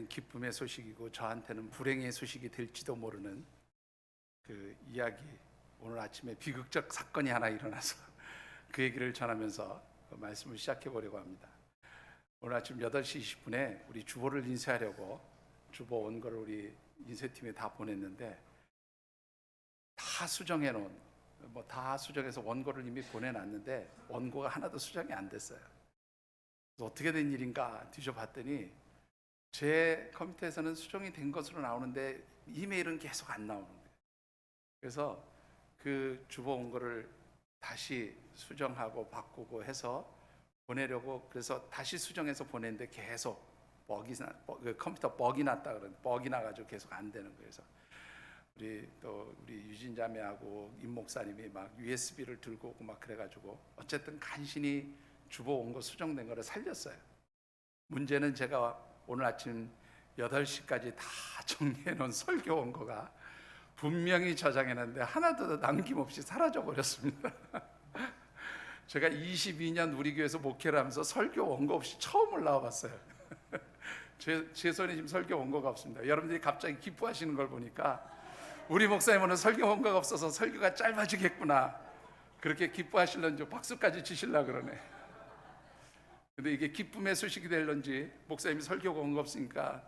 기쁨의 소식이고 저한테는 불행의 소식이 될지도 모르는 그 이야기, 오늘 아침에 비극적 사건이 하나 일어나서 그 얘기를 전하면서 말씀을 시작해 보려고 합니다. 오늘 아침 8시 20분에 우리 주보를 인쇄하려고 주보 온 거를 우리 인쇄팀에 다 보냈는데, 다 수정해 놓은, 다 수정해서 원고를 이미 보내놨는데 원고가 하나도 수정이 안 됐어요. 그래서 어떻게 된 일인가 뒤져봤더니 제 컴퓨터에서는 수정이 된 것으로 나오는데 이메일은 계속 안 나오는 거예요. 그래서 그 주보 온 거를 다시 수정하고 바꾸고 해서 보내려고, 그래서 다시 수정해서 보냈는데 계속 컴퓨터 버기 났다 그러는데, 버기 나가지고 계속 안 되는 거예요. 그래서 우리 유진 자매하고 임 목사님이 막 USB를 들고 오고 막 그래가지고 어쨌든 간신히 주보 온 거 수정된 거를 살렸어요. 문제는 제가 오늘 아침 8시까지 다 정리해 놓은 설교 원고가 분명히 저장해놨는데 하나도 남김없이 사라져 버렸습니다. 제가 22년 우리 교회에서 목회를 하면서 설교 원고 없이 처음 올라와 봤어요. 제 손에 지금 설교 원고가 없습니다. 여러분들이 갑자기 기뻐하시는 걸 보니까 우리 목사님은 설교 원고가 없어서 설교가 짧아지겠구나, 그렇게 기뻐하실런지 박수까지 치시려고 그러네. 근데 이게 기쁨의 소식이 될런지, 목사님이 설교가 원고 없으니까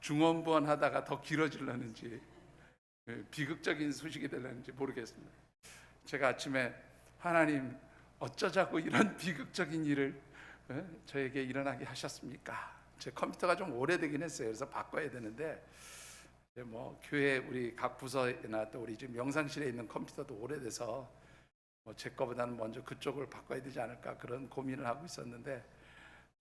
중언부언 하다가 더 길어질려는지 비극적인 소식이 될는지 모르겠습니다. 제가 아침에 하나님 어쩌자고 이런 비극적인 일을 저에게 일어나게 하셨습니까? 제 컴퓨터가 좀 오래되긴 했어요. 그래서 바꿔야 되는데 교회 우리 각 부서나 또 우리 지금 영상실에 있는 컴퓨터도 오래돼서 제 거보다는 먼저 그쪽을 바꿔야 되지 않을까 그런 고민을 하고 있었는데,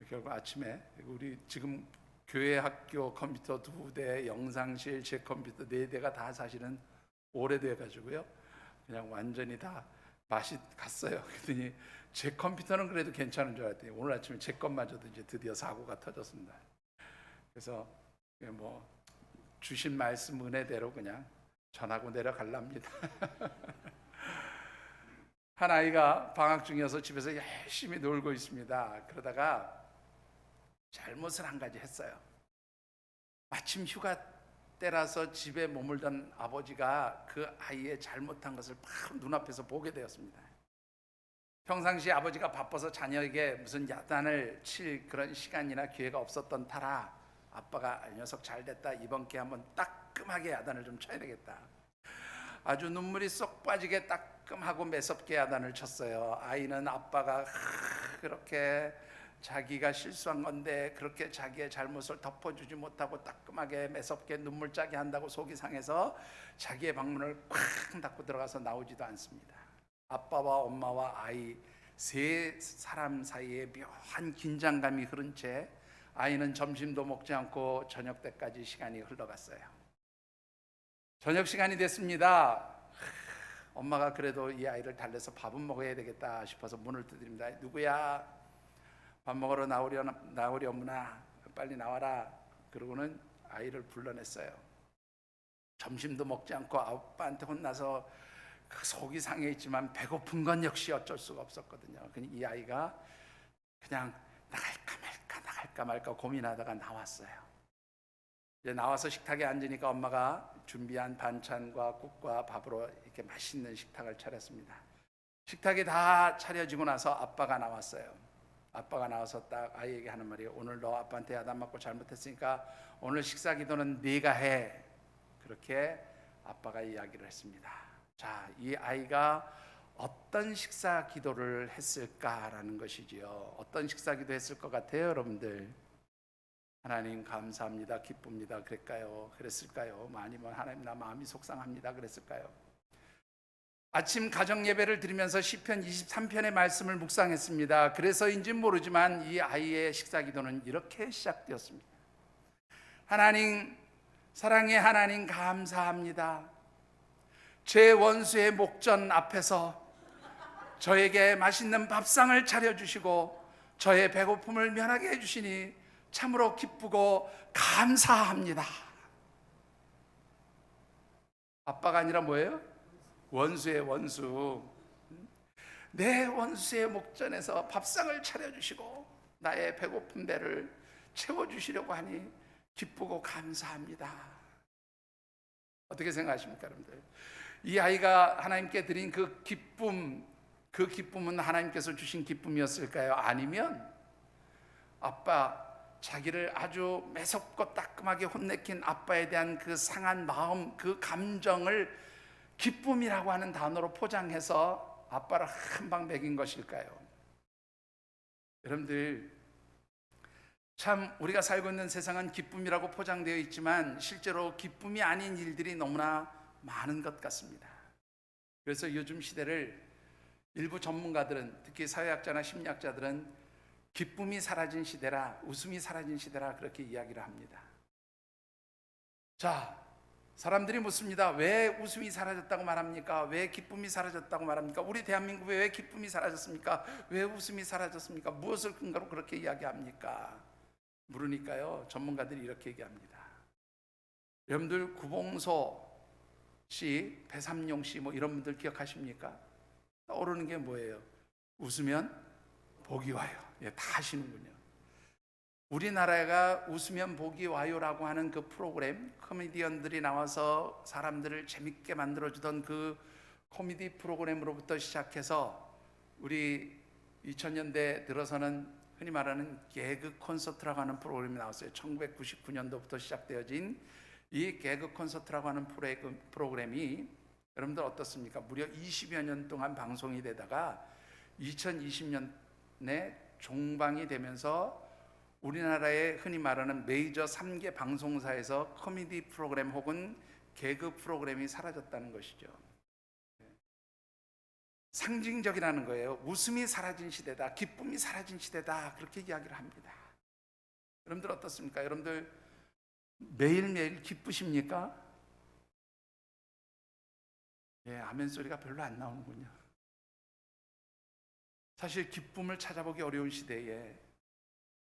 결국 아침에 우리 지금 교회 학교 컴퓨터 2대, 영상실 제 컴퓨터 4대가 다 사실은 오래돼 가지고요, 그냥 완전히 다 맛이 갔어요. 그랬더니 제 컴퓨터는 그래도 괜찮은 줄 알았더니 오늘 아침에 제 것마저도 이제 드디어 사고가 터졌습니다. 그래서 주신 말씀 은혜대로 그냥 전하고 내려갈랍니다. 한 아이가 방학 중이어서 집에서 열심히 놀고 있습니다. 그러다가 잘못을 한 가지 했어요. 마침 휴가 때라서 집에 머물던 아버지가 그 아이의 잘못한 것을 바로 눈앞에서 보게 되었습니다. 평상시 아버지가 바빠서 자녀에게 무슨 야단을 칠 그런 시간이나 기회가 없었던 터라 아빠가 이 녀석 잘됐다, 이번 기회에 한번 따끔하게 야단을 좀 쳐야 되겠다. 아주 눈물이 쏙 빠지게 따끔하고 매섭게 야단을 쳤어요. 아이는 아빠가 그렇게 자기가 실수한 건데 그렇게 자기의 잘못을 덮어주지 못하고 따끔하게 매섭게 눈물짜게 한다고 속이 상해서 자기의 방문을 쾅 닫고 들어가서 나오지도 않습니다. 아빠와 엄마와 아이 세 사람 사이에 묘한 긴장감이 흐른 채 아이는 점심도 먹지 않고 저녁 때까지 시간이 흘러갔어요. 저녁 시간이 됐습니다. 엄마가 그래도 이 아이를 달래서 밥은 먹어야 되겠다 싶어서 문을 두드립니다. 누구야? 밥 먹으러 나오려무나, 빨리 나와라. 그러고는 아이를 불러냈어요. 점심도 먹지 않고 아빠한테 혼나서 그 속이 상해 있지만 배고픈 건 역시 어쩔 수가 없었거든요. 이 아이가 그냥 나갈까 말까 고민하다가 나왔어요. 이제 나와서 식탁에 앉으니까 엄마가 준비한 반찬과 국과 밥으로 이렇게 맛있는 식탁을 차렸습니다. 식탁이 다 차려지고 나서 아빠가 나왔어요. 아빠가 나와서 딱 아이에게 하는 말이, 오늘 너 아빠한테 야단 맞고 잘못했으니까 오늘 식사 기도는 네가 해. 그렇게 아빠가 이야기를 했습니다. 자, 이 아이가 어떤 식사 기도를 했을까라는 것이지요. 어떤 식사 기도 했을 것 같아요, 여러분들? 하나님 감사합니다, 기쁩니다 그랬을까요? 아니면 하나님 나 마음이 속상합니다 그랬을까요? 아침 가정 예배를 드리면서 시편 23편의 말씀을 묵상했습니다. 그래서인지 모르지만 이 아이의 식사 기도는 이렇게 시작되었습니다. 하나님, 사랑의 하나님 감사합니다. 제 원수의 목전 앞에서 저에게 맛있는 밥상을 차려주시고 저의 배고픔을 면하게 해주시니 참으로 기쁘고 감사합니다. 아빠가 아니라 뭐예요? 원수의 원수. 내 원수의 목전에서 밥상을 차려주시고 나의 배고픈 배를 채워주시려고 하니 기쁘고 감사합니다. 어떻게 생각하십니까, 여러분들? 이 아이가 하나님께 드린 그 기쁨은 하나님께서 주신 기쁨이었을까요? 아니면 아빠, 자기를 아주 매섭고 따끔하게 혼내킨 아빠에 대한 그 상한 마음, 그 감정을 기쁨이라고 하는 단어로 포장해서 아빠를 한 방 먹인 것일까요? 여러분들, 참 우리가 살고 있는 세상은 기쁨이라고 포장되어 있지만 실제로 기쁨이 아닌 일들이 너무나 많은 것 같습니다. 그래서 요즘 시대를 일부 전문가들은, 특히 사회학자나 심리학자들은 기쁨이 사라진 시대라, 웃음이 사라진 시대라 그렇게 이야기를 합니다. 자, 사람들이 묻습니다. 왜 웃음이 사라졌다고 말합니까? 왜 기쁨이 사라졌다고 말합니까? 우리 대한민국에 왜 기쁨이 사라졌습니까? 왜 웃음이 사라졌습니까? 무엇을 근거로 그렇게 이야기합니까? 물으니까요, 전문가들이 이렇게 얘기합니다. 여러분들 구봉서 씨, 배삼룡 씨 뭐 이런 분들 기억하십니까? 떠오르는 게 뭐예요? 웃으면 복이 와요. 예, 다 아시는군요. 우리나라가 웃으면 복이 와요라고 하는 그 프로그램, 코미디언들이 나와서 사람들을 재밌게 만들어주던 그 코미디 프로그램으로부터 시작해서 우리 2000년대 들어서는 흔히 말하는 개그 콘서트라고 하는 프로그램이 나왔어요. 1999년도부터 시작되어진 이 개그 콘서트라고 하는 프로그램이 여러분들 어떻습니까? 무려 20여 년 동안 방송이 되다가 2020년에 종방이 되면서 우리나라의 흔히 말하는 메이저 3개 방송사에서 코미디 프로그램 혹은 개그 프로그램이 사라졌다는 것이죠. 상징적이라는 거예요. 웃음이 사라진 시대다, 기쁨이 사라진 시대다, 그렇게 이야기를 합니다. 여러분들 어떻습니까? 여러분들 매일매일 기쁘십니까? 예, 아멘 소리가 별로 안 나오는군요. 사실 기쁨을 찾아보기 어려운 시대에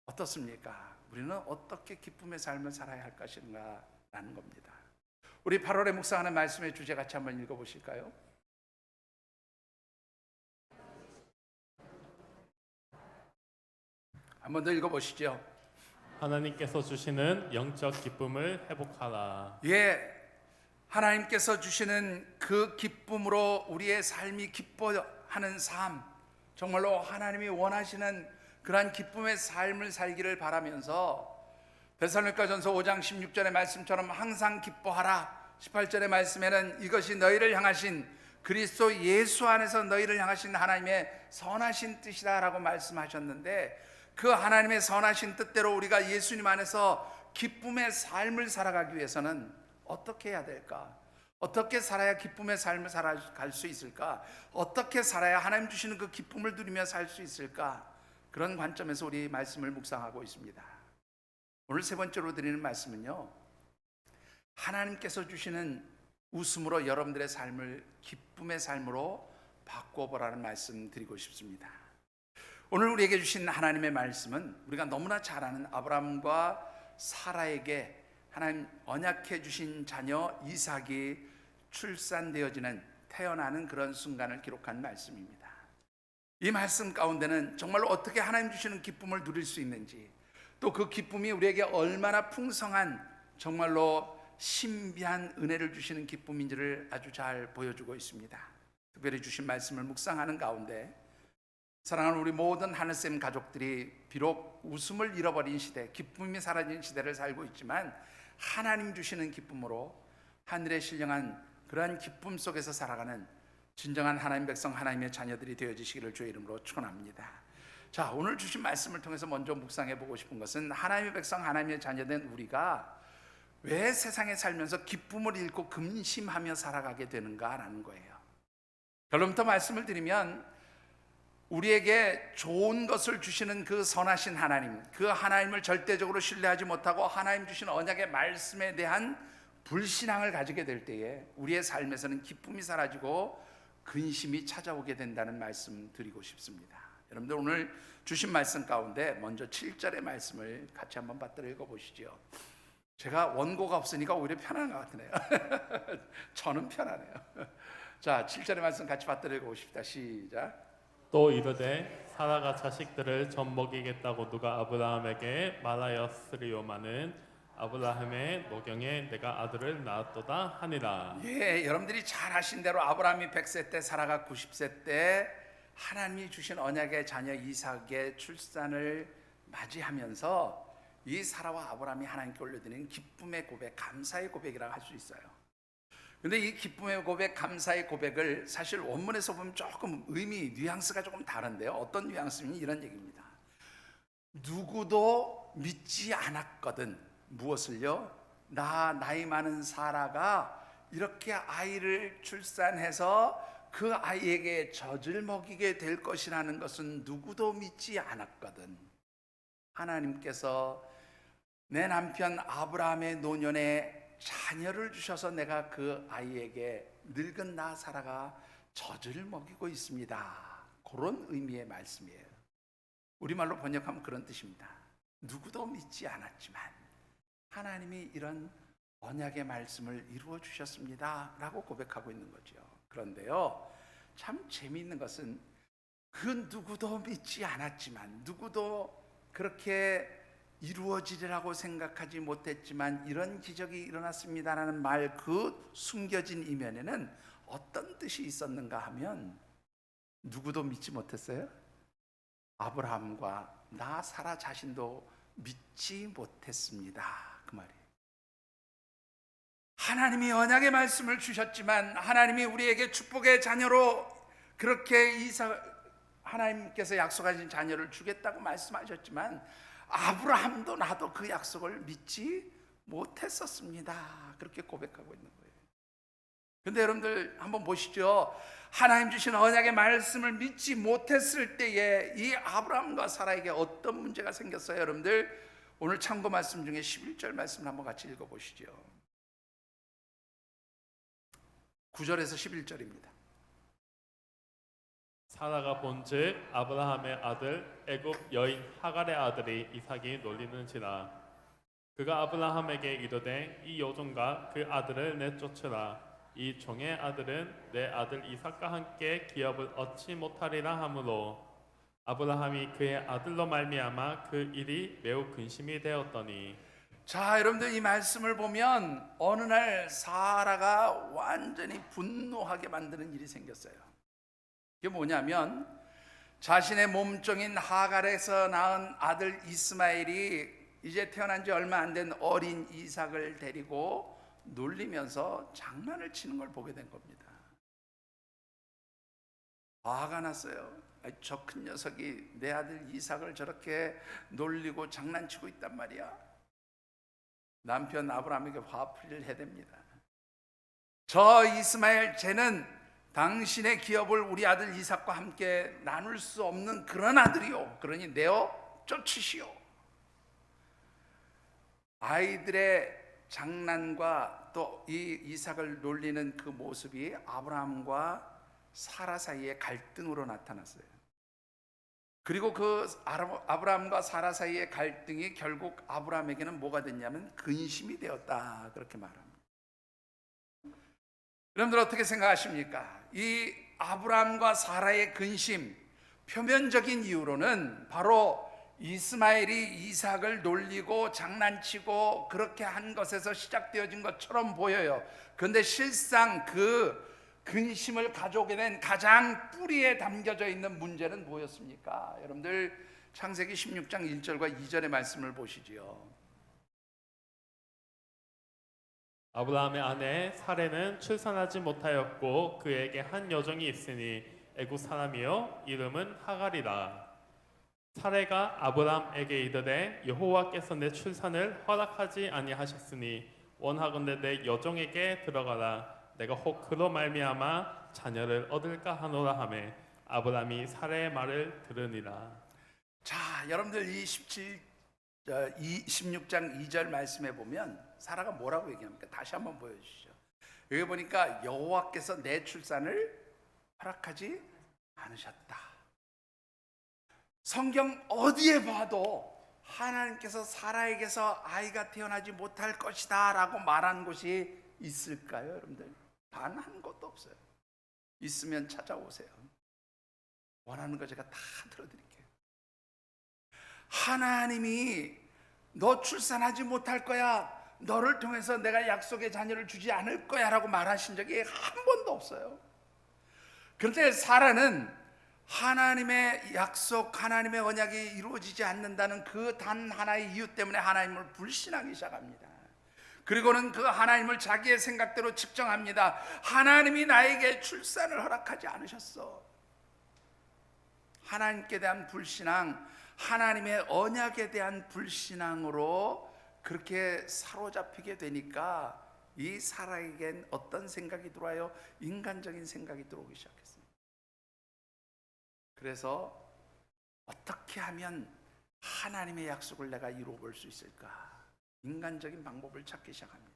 어떻습니까? 우리는 어떻게 기쁨의 삶을 살아야 할 것인가 라는 겁니다. 우리 8월에 묵상하는 말씀의 주제 같이 한번 읽어보실까요? 한번 더 읽어보시죠. 하나님께서 주시는 영적 기쁨을 회복하라. 예, 하나님께서 주시는 그 기쁨으로 우리의 삶이 기뻐하는 삶, 정말로 하나님이 원하시는 그러한 기쁨의 삶을 살기를 바라면서 데살로니가전서 5장 16절의 말씀처럼 항상 기뻐하라, 18절의 말씀에는 이것이 너희를 향하신 그리스도 예수 안에서 너희를 향하신 하나님의 선하신 뜻이다 라고 말씀하셨는데, 그 하나님의 선하신 뜻대로 우리가 예수님 안에서 기쁨의 삶을 살아가기 위해서는 어떻게 해야 될까? 어떻게 살아야 기쁨의 삶을 살아갈 수 있을까? 어떻게 살아야 하나님 주시는 그 기쁨을 누리며 살 수 있을까? 그런 관점에서 우리 말씀을 묵상하고 있습니다. 오늘 세 번째로 드리는 말씀은요, 하나님께서 주시는 웃음으로 여러분들의 삶을 기쁨의 삶으로 바꿔보라는 말씀 드리고 싶습니다. 오늘 우리에게 주신 하나님의 말씀은 우리가 너무나 잘 아는 아브라함과 사라에게 하나님 언약해 주신 자녀 이삭이 출산되어지는, 태어나는 그런 순간을 기록한 말씀입니다. 이 말씀 가운데는 정말로 어떻게 하나님 주시는 기쁨을 누릴 수 있는지, 또 그 기쁨이 우리에게 얼마나 풍성한 정말로 신비한 은혜를 주시는 기쁨인지를 아주 잘 보여주고 있습니다. 특별히 주신 말씀을 묵상하는 가운데 사랑하는 우리 모든 하늘샘 가족들이 비록 웃음을 잃어버린 시대, 기쁨이 사라진 시대를 살고 있지만 하나님 주시는 기쁨으로 하늘에 신령한 그러한 기쁨 속에서 살아가는 진정한 하나님 백성, 하나님의 자녀들이 되어지시기를 주의 이름으로 축원합니다. 자, 오늘 주신 말씀을 통해서 먼저 묵상해 보고 싶은 것은 하나님의 백성, 하나님의 자녀된 우리가 왜 세상에 살면서 기쁨을 잃고 근심하며 살아가게 되는가라는 거예요. 결론부터 말씀을 드리면 우리에게 좋은 것을 주시는 그 선하신 하나님, 그 하나님을 절대적으로 신뢰하지 못하고 하나님 주신 언약의 말씀에 대한 불신앙을 가지게 될 때에 우리의 삶에서는 기쁨이 사라지고 근심이 찾아오게 된다는 말씀 드리고 싶습니다. 여러분들 오늘 주신 말씀 가운데 먼저 7절의 말씀을 같이 한번 받들어 읽어보시죠. 제가 원고가 없으니까 오히려 편한 것 같으네요. 저는 편하네요. 자, 7절의 말씀 같이 받들어 읽어보십시다. 시작. 또 이르되 사라가 자식들을 젖먹이겠다고 누가 아브라함에게 말하였으리요마는 아브라함의 노경에 내가 아들을 낳았도다 하니라. 예, 여러분들이 잘 아신 대로 아브라함이 100세 때 사라가 90세 때 하나님이 주신 언약의 자녀 이삭의 출산을 맞이하면서 이 사라와 아브라함이 하나님께 올려드리는 기쁨의 고백, 감사의 고백이라고 할 수 있어요. 근데 이 기쁨의 고백, 감사의 고백을 사실 원문에서 보면 조금 의미, 뉘앙스가 조금 다른데요. 어떤 뉘앙스는 이런 얘기입니다. 누구도 믿지 않았거든. 무엇을요? 나이 많은 사라가 이렇게 아이를 출산해서 그 아이에게 젖을 먹이게 될 것이라는 것은 누구도 믿지 않았거든. 하나님께서 내 남편 아브라함의 노년에 자녀를 주셔서 내가 그 아이에게 늙은 나 사라가 젖을 먹이고 있습니다. 그런 의미의 말씀이에요. 우리말로 번역하면 그런 뜻입니다. 누구도 믿지 않았지만 하나님이 이런 언약의 말씀을 이루어 주셨습니다 라고 고백하고 있는 거죠. 그런데요, 참 재미있는 것은 그 누구도 믿지 않았지만, 누구도 그렇게 이루어지리라고 생각하지 못했지만 이런 기적이 일어났습니다라는 말, 그 숨겨진 이면에는 어떤 뜻이 있었는가 하면, 누구도 믿지 못했어요? 아브라함과 나 사라 자신도 믿지 못했습니다, 그 말이에요. 하나님이 언약의 말씀을 주셨지만, 하나님이 우리에게 축복의 자녀로 그렇게 하나님께서 약속하신 자녀를 주겠다고 말씀하셨지만 아브라함도 나도 그 약속을 믿지 못했었습니다, 그렇게 고백하고 있는 거예요. 근데 여러분들 한번 보시죠. 하나님 주신 언약의 말씀을 믿지 못했을 때에 이 아브라함과 사라에게 어떤 문제가 생겼어요? 여러분들 오늘 참고 말씀 중에 11절 말씀을 한번 같이 읽어보시죠. 9절에서 11절입니다. 사라가 본즉 아브라함의 아들 애굽 여인 하갈의 아들이 이삭이 놀리는지라. 그가 아브라함에게 이르되 이 여종과 그 아들을 내쫓으라. 이 종의 아들은 내 아들 이삭과 함께 기업을 얻지 못하리라 하므로 아브라함이 그의 아들로 말미암아 그 일이 매우 근심이 되었더니. 자, 여러분들 이 말씀을 보면 어느 날 사라가 완전히 분노하게 만드는 일이 생겼어요. 이게 뭐냐면, 자신의 몸종인 하갈에서 낳은 아들 이스마엘이 이제 태어난 지 얼마 안 된 어린 이삭을 데리고 놀리면서 장난을 치는 걸 보게 된 겁니다. 화가 났어요. 저 큰 녀석이 내 아들 이삭을 저렇게 놀리고 장난치고 있단 말이야. 남편 아브라함에게 화풀이를 해댑니다. 저 이스마엘, 쟤는 당신의 기업을 우리 아들 이삭과 함께 나눌 수 없는 그런 아들이요, 그러니 내어 쫓으시오. 아이들의 장난과 또 이 이삭을 놀리는 그 모습이 아브라함과 사라 사이의 갈등으로 나타났어요. 그리고 그 아브라함과 사라 사이의 갈등이 결국 아브라함에게는 뭐가 됐냐면 근심이 되었다, 그렇게 말합니다. 여러분들 어떻게 생각하십니까? 이 아브라함과 사라의 근심, 표면적인 이유로는 바로 이스마엘이 이삭을 놀리고 장난치고 그렇게 한 것에서 시작되어진 것처럼 보여요. 그런데 실상 그 근심을 가져오게 된 가장 뿌리에 담겨져 있는 문제는 뭐였습니까? 여러분들 창세기 16장 1절과 2절의 말씀을 보시지요. 아브라함의 아내 사레는 출산하지 못하였고 그에게 한 여종이 있으니 애굽 사람이요 이름은 하갈이라. 사레가 아브라함에게 이르되 여호와께서 내 출산을 허락하지 아니하셨으니 원하건대 내 여종에게 들어가라. 내가 혹 그로 말미암아 자녀를 얻을까 하노라 하매 아브라함이 사레의 말을 들으니라. 자, 여러분들 이 16장 2절 말씀에 보면 사라가 뭐라고 얘기합니까? 다시 한번 보여주시죠. 여기 보니까 여호와께서 내 출산을 허락하지 않으셨다. 성경 어디에 봐도 하나님께서 사라에게서 아이가 태어나지 못할 것이다 라고 말한 곳이 있을까요? 여러분들 단 한 곳도 없어요. 있으면 찾아오세요. 원하는 거 제가 다 들어드릴게요. 하나님이 너 출산하지 못할 거야, 너를 통해서 내가 약속의 자녀를 주지 않을 거야 라고 말하신 적이 한 번도 없어요. 그런데 사라는 하나님의 약속, 하나님의 언약이 이루어지지 않는다는 그 단 하나의 이유 때문에 하나님을 불신하기 시작합니다. 그리고는 그 하나님을 자기의 생각대로 측정합니다. 하나님이 나에게 출산을 허락하지 않으셨어. 하나님께 대한 불신앙, 하나님의 언약에 대한 불신앙으로 그렇게 사로잡히게 되니까 이 사라에겐 어떤 생각이 들어와요? 인간적인 생각이 들어오기 시작했습니다. 그래서 어떻게 하면 하나님의 약속을 내가 이루어 볼 수 있을까? 인간적인 방법을 찾기 시작합니다.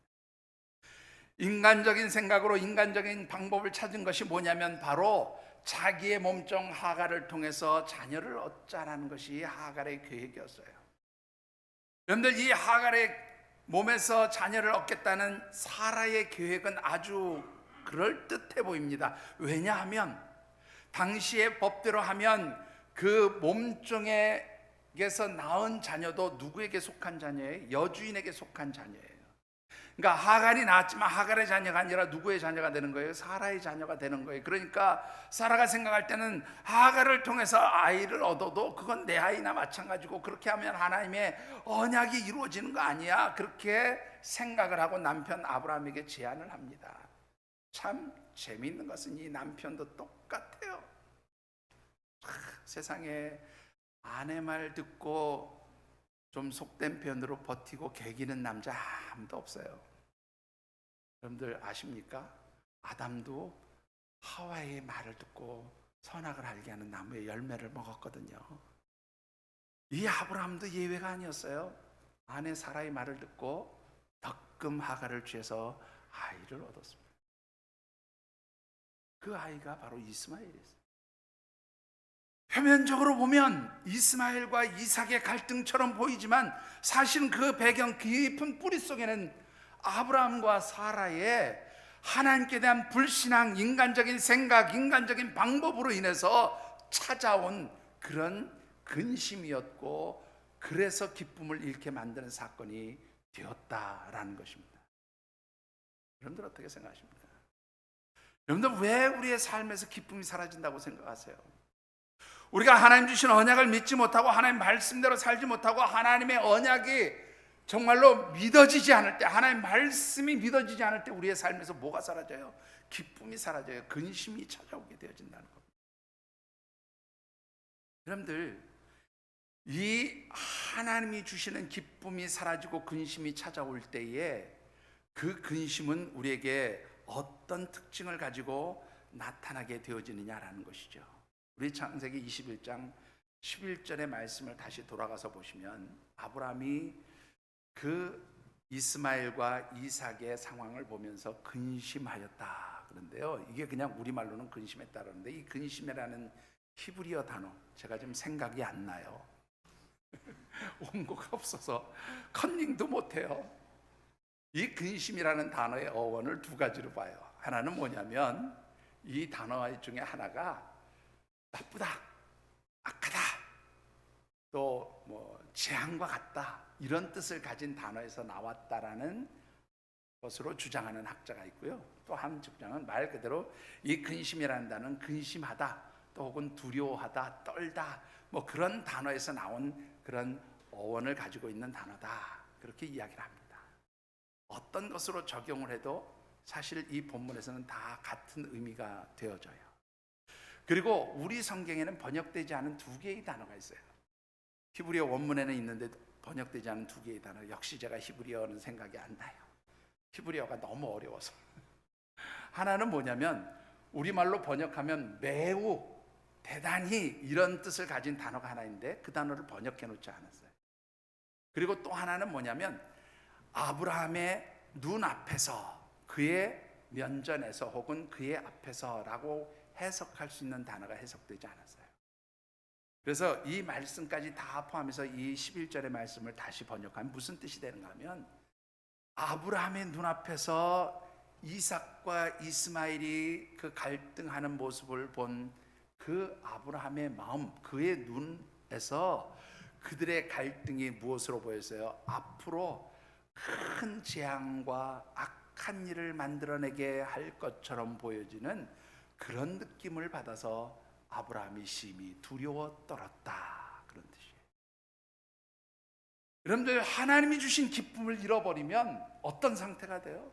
인간적인 생각으로 인간적인 방법을 찾은 것이 뭐냐면 바로 자기의 몸종 하갈을 통해서 자녀를 얻자라는 것이 하갈의 계획이었어요. 여러분들, 이 하갈의 몸에서 자녀를 얻겠다는 사라의 계획은 아주 그럴듯해 보입니다. 왜냐하면 당시의 법대로 하면 그 몸종에게서 낳은 자녀도 누구에게 속한 자녀예요? 여주인에게 속한 자녀예요. 그러니까 하갈이 낳았지만 하갈의 자녀가 아니라 누구의 자녀가 되는 거예요? 사라의 자녀가 되는 거예요. 그러니까 사라가 생각할 때는 하갈을 통해서 아이를 얻어도 그건 내 아이나 마찬가지고, 그렇게 하면 하나님의 언약이 이루어지는 거 아니야, 그렇게 생각을 하고 남편 아브라함에게 제안을 합니다. 참 재미있는 것은 이 남편도 똑같아요. 세상에 아내 말 듣고 좀 속된 편으로 버티고 개기는 남자 아무도 없어요. 여러분들 아십니까? 아담도 하와의 말을 듣고 선악을 알게 하는 나무의 열매를 먹었거든요. 이 아브라함도 예외가 아니었어요. 아내 사라의 말을 듣고 덕금 하갈을 취해서 아이를 얻었습니다. 그 아이가 바로 이스마엘이었어요. 표면적으로 보면 이스마엘과 이삭의 갈등처럼 보이지만 사실은 그 배경 깊은 뿌리 속에는 아브라함과 사라의 하나님께 대한 불신앙, 인간적인 생각, 인간적인 방법으로 인해서 찾아온 그런 근심이었고, 그래서 기쁨을 잃게 만드는 사건이 되었다라는 것입니다. 여러분들 어떻게 생각하십니까? 여러분들 왜 우리의 삶에서 기쁨이 사라진다고 생각하세요? 우리가 하나님 주신 언약을 믿지 못하고 하나님 말씀대로 살지 못하고 하나님의 언약이 정말로 믿어지지 않을 때, 하나님 말씀이 믿어지지 않을 때 우리의 삶에서 뭐가 사라져요? 기쁨이 사라져요. 근심이 찾아오게 되어진다는 겁니다. 여러분들, 이 하나님이 주시는 기쁨이 사라지고 근심이 찾아올 때에 그 근심은 우리에게 어떤 특징을 가지고 나타나게 되어지느냐라는 것이죠. 우리 창세기 21장 11절의 말씀을 다시 돌아가서 보시면 아브라함이 그 이스마엘과 이삭의 상황을 보면서 근심하였다 그런데요, 이게 그냥 우리말로는 근심했다 그러는데 이 근심이라는 히브리어 단어 제가 지금 생각이 안 나요. 원고가 없어서 컨닝도 못해요. 이 근심이라는 단어의 어원을 두 가지로 봐요. 하나는 뭐냐면 이 단어 중에 하나가 나쁘다, 악하다, 또 뭐 재앙과 같다, 이런 뜻을 가진 단어에서 나왔다라는 것으로 주장하는 학자가 있고요. 또 한 주장은 말 그대로 이 근심이라는 단어는 근심하다, 또 혹은 두려워하다, 떨다, 뭐 그런 단어에서 나온 그런 어원을 가지고 있는 단어다, 그렇게 이야기를 합니다. 어떤 것으로 적용을 해도 사실 이 본문에서는 다 같은 의미가 되어져요. 그리고 우리 성경에는 번역되지 않은 두 개의 단어가 있어요. 히브리어 원문에는 있는데 번역되지 않은 두 개의 단어, 역시 제가 히브리어는 생각이 안 나요. 히브리어가 너무 어려워서. 하나는 뭐냐면 우리말로 번역하면 매우, 대단히 이런 뜻을 가진 단어가 하나 있는데 그 단어를 번역해 놓지 않았어요. 그리고 또 하나는 뭐냐면 아브라함의 눈앞에서, 그의 면전에서 혹은 그의 앞에서라고 해석할 수 있는 단어가 해석되지 않았어요. 그래서 이 말씀까지 다 포함해서 이 11절의 말씀을 다시 번역하면 무슨 뜻이 되는가 하면, 아브라함의 눈앞에서 이삭과 이스마엘이 그 갈등하는 모습을 본 그 아브라함의 마음, 그의 눈에서 그들의 갈등이 무엇으로 보였어요? 앞으로 큰 재앙과 악한 일을 만들어내게 할 것처럼 보여지는 그런 느낌을 받아서 아브라함이 심히 두려워 떨었다, 그런 뜻이에요. 여러분들, 하나님이 주신 기쁨을 잃어버리면 어떤 상태가 돼요?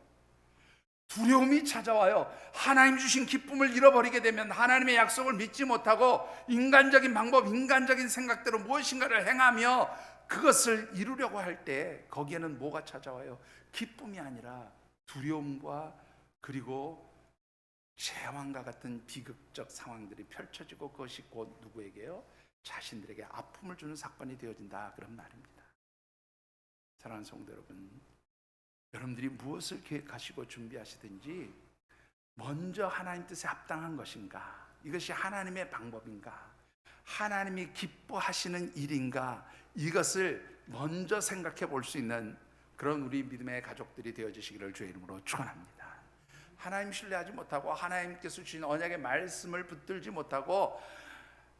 두려움이 찾아와요. 하나님 주신 기쁨을 잃어버리게 되면 하나님의 약속을 믿지 못하고 인간적인 방법, 인간적인 생각대로 무엇인가를 행하며 그것을 이루려고 할 때 거기에는 뭐가 찾아와요? 기쁨이 아니라 두려움과 그리고 재앙과 같은 비극적 상황들이 펼쳐지고 그것이 곧 누구에게요? 자신들에게 아픔을 주는 사건이 되어진다, 그런 말입니다. 사랑하는 성도 여러분, 여러분들이 무엇을 계획하시고 준비하시든지 먼저 하나님 뜻에 합당한 것인가? 이것이 하나님의 방법인가? 하나님이 기뻐하시는 일인가? 이것을 먼저 생각해 볼 수 있는 그런 우리 믿음의 가족들이 되어주시기를 주의 이름으로 축원합니다. 하나님 신뢰하지 못하고 하나님께서 주신 언약의 말씀을 붙들지 못하고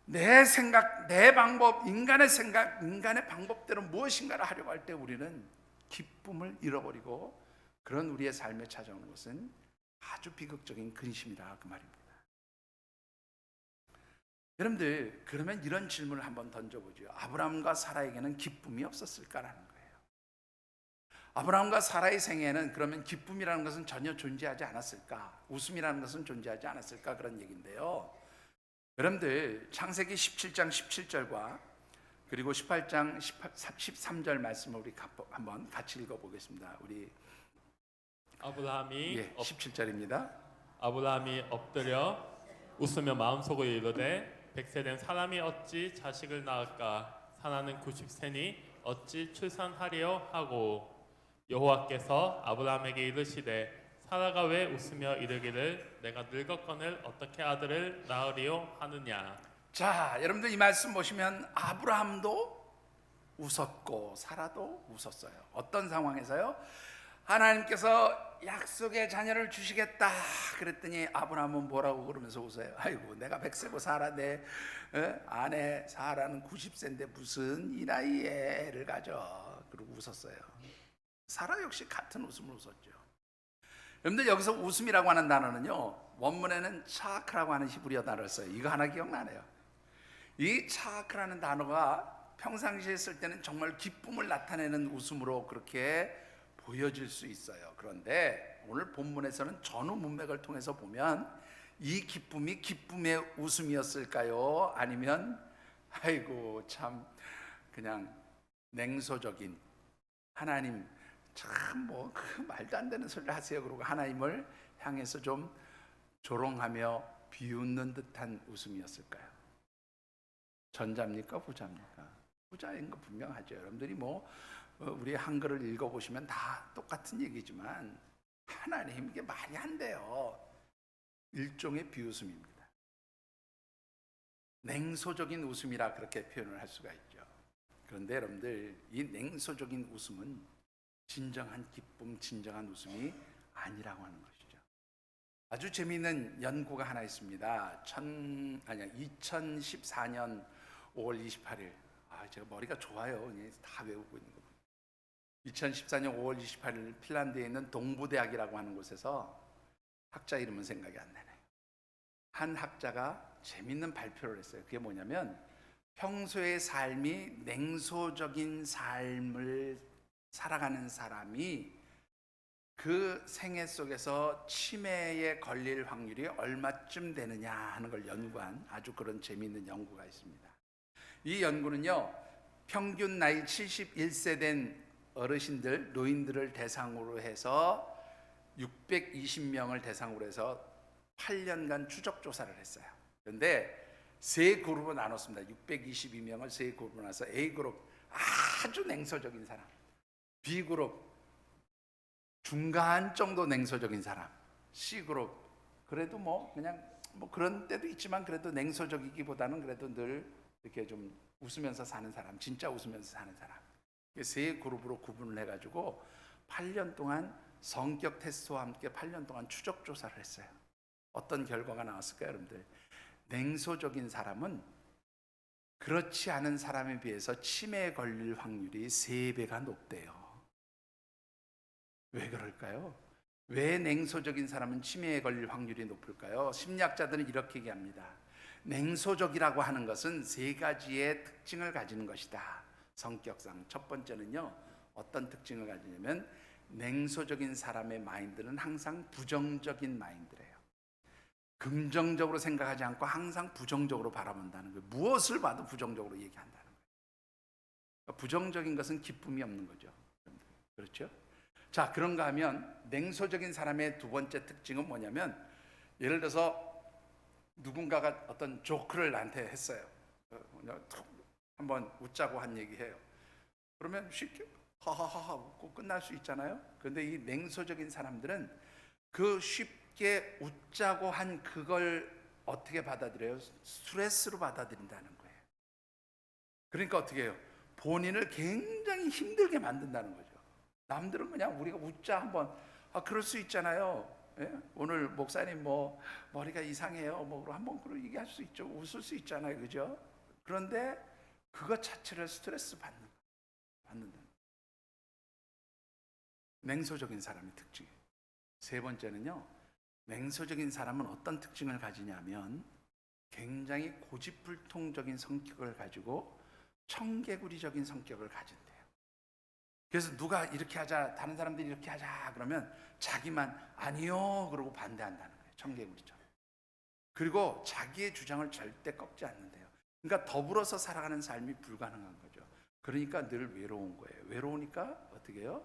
내 생각, 내 방법, 인간의 생각, 인간의 방법대로 무엇인가를 하려고 할 때 우리는 기쁨을 잃어버리고 그런 우리의 삶에 찾아오는 것은 아주 비극적인 근심이다, 그 말입니다. 여러분들, 그러면 이런 질문을 한번 던져보죠. 아브라함과 사라에게는 기쁨이 없었을까라는 거예요. 아브라함과 사라의 생애에는 그러면 기쁨이라는 것은 전혀 존재하지 않았을까? 웃음이라는 것은 존재하지 않았을까? 그런 얘기인데요. 여러분들, 창세기 17장 17절과 그리고 18장 13절 말씀을 우리 한번 같이 읽어보겠습니다. 우리 아브라함이 17절입니다. 아브라함이 엎드려 웃으며 마음속으로 이르되 100세 된 사람이 어찌 자식을 낳을까? 사라는 90세니 어찌 출산하리요? 하고 여호와께서 아브라함에게 이르시되 사라가 왜 웃으며 이르기를 내가 늙었거늘 어떻게 아들을 낳으리요? 하느냐. 자, 여러분들 이 말씀 보시면 아브라함도 웃었고 사라도 웃었어요. 어떤 상황에서요? 하나님께서 약속의 자녀를 주시겠다 그랬더니 아브라함은 뭐라고 그러면서 웃어요? 아이고, 내가 100세고 사라, 내 아내 사라는 90세인데 무슨 이 나이에 애를 가져. 그러고 웃었어요. 사라 역시 같은 웃음을 웃었죠. 여러분들, 여기서 웃음이라고 하는 단어는요, 원문에는 차크라고 하는 히브리어 단어를 써요. 이거 하나 기억나네요. 이 차크라는 단어가 평상시에 쓸 때는 정말 기쁨을 나타내는 웃음으로 그렇게 보여질 수 있어요. 그런데 오늘 본문에서는 전후 문맥을 통해서 보면 이 기쁨이 기쁨의 웃음이었을까요? 아니면 아이고 참 그냥 냉소적인, 하나님 참 뭐 그 말도 안 되는 소리를 하세요, 그러고 하나님을 향해서 좀 조롱하며 비웃는 듯한 웃음이었을까요? 전자입니까? 후자입니까? 후자인 거 분명하죠. 여러분들이 뭐 우리 한글을 읽어보시면 다 똑같은 얘기지만 하나님, 이게 말이 안 돼요. 일종의 비웃음입니다. 냉소적인 웃음이라 그렇게 표현을 할 수가 있죠. 그런데 여러분들, 이 냉소적인 웃음은 진정한 기쁨, 진정한 웃음이 아니라고 하는 것이죠. 아주 재미있는 연구가 하나 있습니다. 2014년 5월 28일. 제가 머리가 좋아요. 다 외우고 있는 거. 2014년 5월 28일 핀란드에 있는 동부대학이라고 하는 곳에서 학자 이름은 생각이 안 나네요. 한 학자가 재밌는 발표를 했어요. 그게 뭐냐면 평소의 삶이 냉소적인 삶을 살아가는 사람이 그 생애 속에서 치매에 걸릴 확률이 얼마쯤 되느냐 하는 걸 연구한 아주 그런 재미있는 연구가 있습니다. 이 연구는요, 평균 나이 71세 된 어르신들, 노인들을 대상으로 해서 620명을 대상으로 해서 8년간 추적 조사를 했어요. 그런데 세 그룹으로 나눴습니다. 622명을 세 그룹으로 나눠서 A그룹 아주 냉소적인 사람, B그룹 중간 정도 냉소적인 사람, C그룹 그래도 뭐 그냥 뭐 그런 때도 있지만 그래도 냉소적이기보다는 그래도 늘 이렇게 좀 웃으면서 사는 사람, 진짜 웃으면서 사는 사람, 세 그룹으로 구분을 해가지고 8년 동안 성격 테스트와 함께 8년 동안 추적 조사를 했어요. 어떤 결과가 나왔을까요, 여러분들? 냉소적인 사람은 그렇지 않은 사람에 비해서 치매에 걸릴 확률이 3배가 높대요. 왜 그럴까요? 왜 냉소적인 사람은 치매에 걸릴 확률이 높을까요? 심리학자들은 이렇게 얘기합니다. 냉소적이라고 하는 것은 3가지의 특징을 가지는 것이다. 성격상 첫 번째는요, 어떤 특징을 가지냐면 냉소적인 사람의 마인드는 항상 부정적인 마인드래요. 긍정적으로 생각하지 않고 항상 부정적으로 바라본다는 거예요. 무엇을 봐도 부정적으로 얘기한다는 거예요. 그러니까 부정적인 것은 기쁨이 없는 거죠. 그렇죠? 자, 그런가 하면 냉소적인 사람의 두 번째 특징은 뭐냐면, 예를 들어서 누군가가 어떤 조크를 나한테 했어요. 한번 웃자고 한 얘기해요. 그러면 쉽게 하하하하 웃고 끝날 수 있잖아요. 그런데 이 냉소적인 사람들은 그 쉽게 웃자고 한 그걸 어떻게 받아들여요? 스트레스로 받아들인다는 거예요. 그러니까 어떻게 해요? 본인을 굉장히 힘들게 만든다는 거죠. 남들은 그냥 우리가 웃자 한번, 그럴 수 있잖아요. 예? 오늘 목사님 뭐 머리가 이상해요 뭐 한번 그런 얘기할 수 있죠. 웃을 수 있잖아요. 그죠? 그런데 그것 자체를 스트레스 받는다. 냉소적인 사람의 특징이에요. 세 번째는요, 냉소적인 사람은 어떤 특징을 가지냐면 굉장히 고집불통적인 성격을 가지고 청개구리적인 성격을 가진대요. 그래서 누가 이렇게 하자, 다른 사람들이 이렇게 하자 그러면 자기만 아니요 그러고 반대한다는 거예요. 청개구리처럼. 그리고 자기의 주장을 절대 꺾지 않는데요. 그러니까 더불어서 살아가는 삶이 불가능한 거죠. 그러니까 늘 외로운 거예요. 외로우니까 어떻게 해요?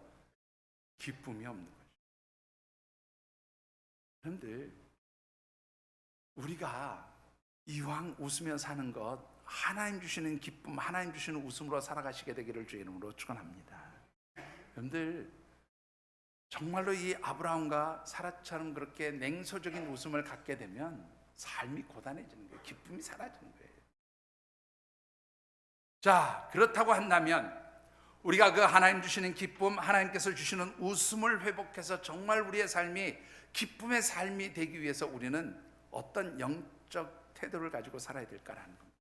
기쁨이 없는 거죠. 그런데 우리가 이왕 웃으며 사는 것, 하나님 주시는 기쁨, 하나님 주시는 웃음으로 살아가시게 되기를 주의 이름으로 축원합니다. 여러분들, 정말로 이 아브라함과 사라처럼 그렇게 냉소적인 웃음을 갖게 되면 삶이 고단해지는 거예요. 기쁨이 사라지는 거예요. 자, 그렇다고 한다면 우리가 그 하나님 주시는 기쁨, 하나님께서 주시는 웃음을 회복해서 정말 우리의 삶이 기쁨의 삶이 되기 위해서 우리는 어떤 영적 태도를 가지고 살아야 될까라는 겁니다.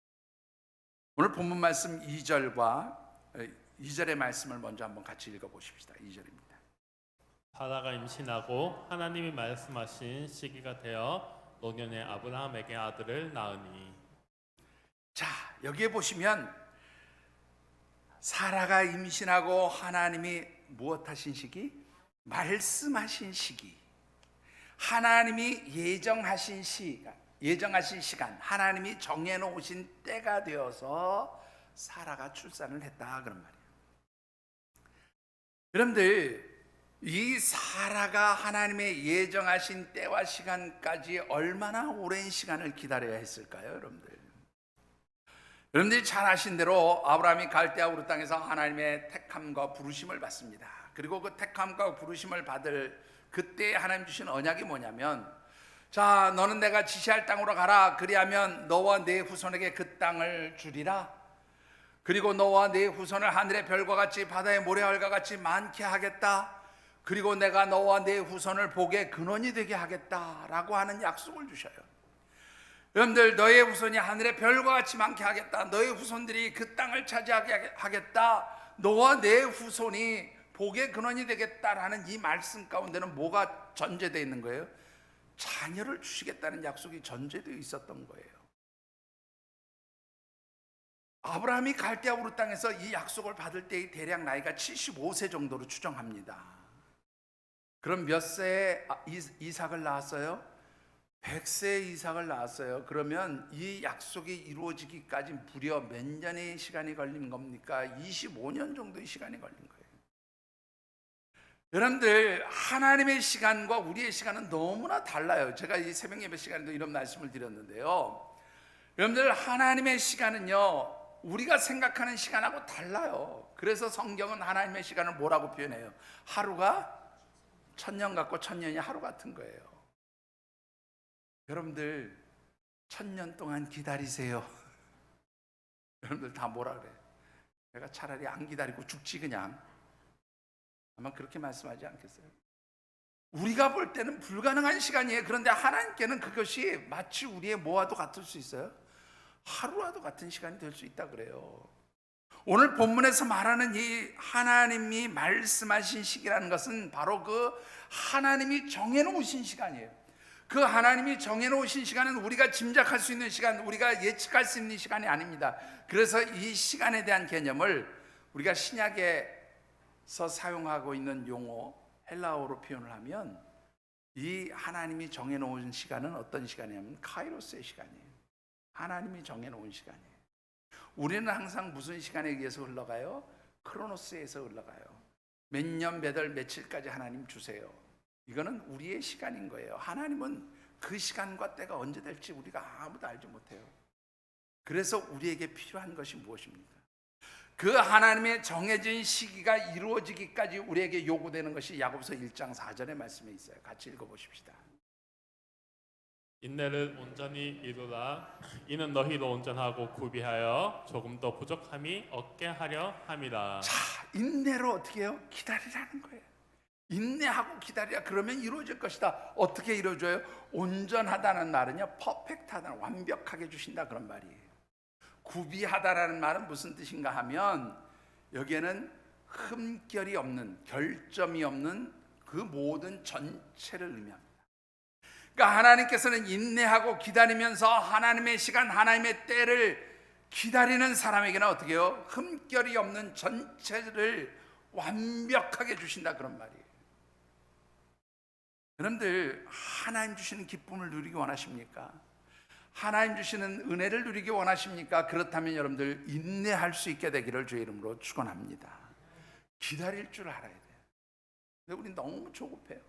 오늘 본문 말씀 2절의 말씀을 먼저 한번 같이 읽어보십시다. 2절입니다. 사라가 임신하고 하나님이 말씀하신 시기가 되어 노년의 아브라함에게 아들을 낳으니. 자, 여기에 보시면 사라가 임신하고 하나님이 무엇하신 시기? 말씀하신 시기. 하나님이 예정하신 시간, 하나님이 정해놓으신 때가 되어서 사라가 출산을 했다 그런 말이에요. 여러분들, 이 사라가 하나님의 예정하신 때와 시간까지 얼마나 오랜 시간을 기다려야 했을까요, 여러분들? 여러분들이 잘 아신 대로 아브라함이 갈대아 우르 땅에서 하나님의 택함과 부르심을 받습니다. 그리고 그 택함과 부르심을 받을 그때 하나님 주신 언약이 뭐냐면, 자, 너는 내가 지시할 땅으로 가라. 그리하면 너와 네 후손에게 그 땅을 주리라. 그리고 너와 네 후손을 하늘의 별과 같이 바다의 모래알과 같이 많게 하겠다. 그리고 내가 너와 네 후손을 복의 근원이 되게 하겠다라고 하는 약속을 주셔요. 여러분들, 너의 후손이 하늘의 별과 같이 많게 하겠다. 너의 후손들이 그 땅을 차지하게 하겠다. 너와 내 후손이 복의 근원이 되겠다라는 이 말씀 가운데는 뭐가 전제되어 있는 거예요? 자녀를 주시겠다는 약속이 전제되어 있었던 거예요. 아브라함이 갈대아 우르 땅에서 이 약속을 받을 때의 대략 나이가 75세 정도로 추정합니다. 그럼 몇 세에 이삭을 낳았어요? 100세에 이삭을 낳았어요. 그러면 이 약속이 이루어지기까지 무려 몇 년의 시간이 걸린 겁니까? 25년 정도의 시간이 걸린 거예요. 여러분들, 하나님의 시간과 우리의 시간은 너무나 달라요. 제가 이 새벽 예배 시간에도 이런 말씀을 드렸는데요. 여러분들, 하나님의 시간은요, 우리가 생각하는 시간하고 달라요. 그래서 성경은 하나님의 시간을 뭐라고 표현해요? 하루가 1000년 같고 1000년이 하루 같은 거예요. 여러분들, 1000년 동안 기다리세요. 여러분들 다 뭐라 그래? 내가 차라리 안 기다리고 죽지 그냥. 아마 그렇게 말씀하지 않겠어요? 우리가 볼 때는 불가능한 시간이에요. 그런데 하나님께는 그것이 마치 우리의 뭐와도 같을 수 있어요. 하루와도 같은 시간이 될 수 있다 그래요. 오늘 본문에서 말하는 이 하나님이 말씀하신 시기라는 것은 바로 그 하나님이 정해놓으신 시간이에요. 그 하나님이 정해놓으신 시간은 우리가 짐작할 수 있는 시간, 우리가 예측할 수 있는 시간이 아닙니다. 그래서 이 시간에 대한 개념을 우리가 신약에서 사용하고 있는 용어 헬라어로 표현을 하면 이 하나님이 정해놓은 시간은 어떤 시간이냐면 카이로스의 시간이에요. 하나님이 정해놓은 시간이에요. 우리는 항상 무슨 시간에 의해서 흘러가요? 크로노스에서 흘러가요. 몇 년, 몇 월, 며칠까지 하나님 주세요. 이거는 우리의 시간인 거예요. 하나님은 그 시간과 때가 언제 될지 우리가 아무도 알지 못해요. 그래서 우리에게 필요한 것이 무엇입니까? 그 하나님의 정해진 시기가 이루어지기까지 우리에게 요구되는 것이 야고보서 1장 4절의 말씀에 있어요. 같이 읽어보십시다. 인내를 온전히 이루라. 이는 너희로 온전하고 구비하여 조금 더 부족함이 없게 하려 함이라. 자, 인내로 어떻게 해요? 기다리라는 거예요. 인내하고 기다리라. 그러면 이루어질 것이다. 어떻게 이루어져요? 온전하다는 말은요, 퍼펙트하다, 완벽하게 주신다 그런 말이에요. 구비하다라는 말은 무슨 뜻인가 하면 여기에는 흠결이 없는, 결점이 없는 그 모든 전체를 의미합니다. 그러니까 하나님께서는 인내하고 기다리면서 하나님의 시간, 하나님의 때를 기다리는 사람에게는 어떻게 해요? 흠결이 없는 전체를 완벽하게 주신다 그런 말이에요. 여러분들 하나님 주시는 기쁨을 누리기 원하십니까? 하나님 주시는 은혜를 누리기 원하십니까? 그렇다면 여러분들 인내할 수 있게 되기를 주의 이름으로 축원합니다. 기다릴 줄 알아야 돼요. 근데 우리 너무 조급해요.